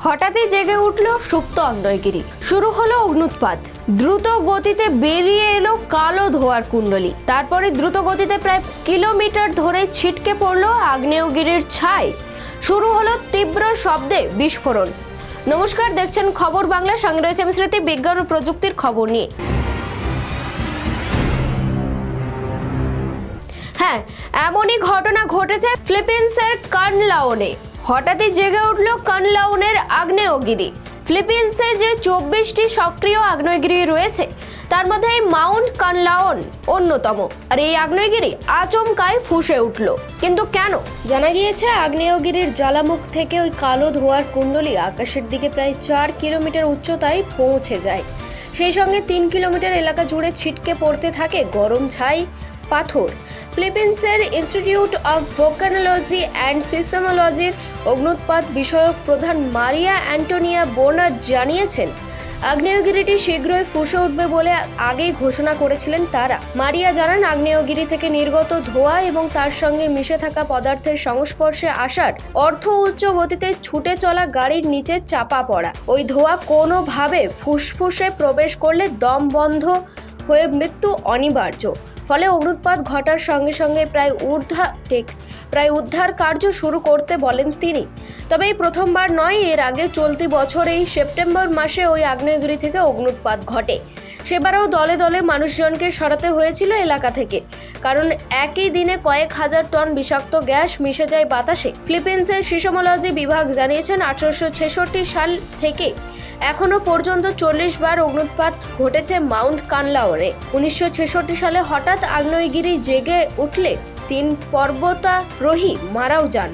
হঠাৎই জেগে উঠল সুপ্ত আগ্নেয়গিরি। শুরু হলো অগ্নুৎপাত। দ্রুত গতিতে বেরিয়ে এলো কালো ধোঁয়ার কুণ্ডলী। তারপরে দ্রুত গতিতে প্রায় কিলোমিটার ধরে ছিটকে পড়লো আগ্নেয়গিরির ছাই। শুরু হলো তীব্র শব্দে বিস্ফোরণ। নমস্কার, দেখছেন খবর বাংলা, সঙ্গে রয়েছে আমি স্মৃতি। বিজ্ঞান ও প্রযুক্তির খবর নিয়ে। হ্যাঁ, এমনই ঘটনা ঘটেছে ফিলিপিন্সের কানলাওনে। হঠাৎই জেগে উঠল কানলাওনের আগ্নেয়গিরি। ফিলিপিন্সে যে 24টি সক্রিয় আগ্নেয়গিরি রয়েছে তার মধ্যে এই মাউন্ট কানলাওন অন্যতম। আর এই আগ্নেয়গিরি আচমকায় ফুঁসে উঠল। কিন্তু কেন? জানা গিয়েছে আগ্নেয়গিরির জ্বালামুখ থেকে ওই কালো ধোঁয়ার কুণ্ডলী আকাশের দিকে প্রায় 4 কিলোমিটার উচ্চতায় পৌঁছে যায়। সেই সঙ্গে 3 কিলোমিটার এলাকা জুড়ে ছিটকে পড়তে থাকে গরম ছাই, পাথর। ফিলিপিন্সের ইনস্টিটিউট অফ ভোলকানোলজি অ্যান্ড সিসমোলজির অগ্নুৎপাত বিষয়ক প্রধান মারিয়া অ্যান্টোনিয়া বোনার জানিয়েছেন, আগ্নেয়গিরিটি শীঘ্রই ফুঁসে উঠবে বলে আগেই ঘোষণা করেছিলেন তারা। মারিয়া জানান, আগ্নেয়গিরি থেকে নির্গত ধোঁয়া এবং তার সঙ্গে মিশে থাকা পদার্থের সংস্পর্শে আসার অর্থ উচ্চ গতিতে ছুটে চলা গাড়ির নিচে চাপা পড়া। ওই ধোঁয়া কোনোভাবে ফুসফুসে প্রবেশ করলে দম বন্ধ হয়ে মৃত্যু অনিবার্য। ফলে অগ্নুৎপাত ঘটার সঙ্গে সঙ্গে প্রায় উদ্ধার কার্য শুরু করতে বলেন তিনি। তবে এই প্রথমবার নয়, এর আগে চলতি বছর এই সেপ্টেম্বর মাসে ওই আগ্নেয়গিরি থেকে অগ্নুৎপাত ঘটে। সেবারও দলে দলে মানুষজনকে সরাতে হয়েছিল এলাকা থেকে, কারণ একই দিনে কয়েক হাজার টন বিষাক্ত গ্যাস মিশে যায় বাতাসে। ফিলিপিন্সের সিসমোলজি বিভাগ জানিয়েছেন, 1866 সাল থেকে এখনো পর্যন্ত 40 বার অগ্নুৎপাত ঘটেছে মাউন্ট কানলাওনে। 1966 সালে হঠাৎ আগ্নেয়গিরি জেগে উঠলে 3 পর্বতারোহী মারাও যান।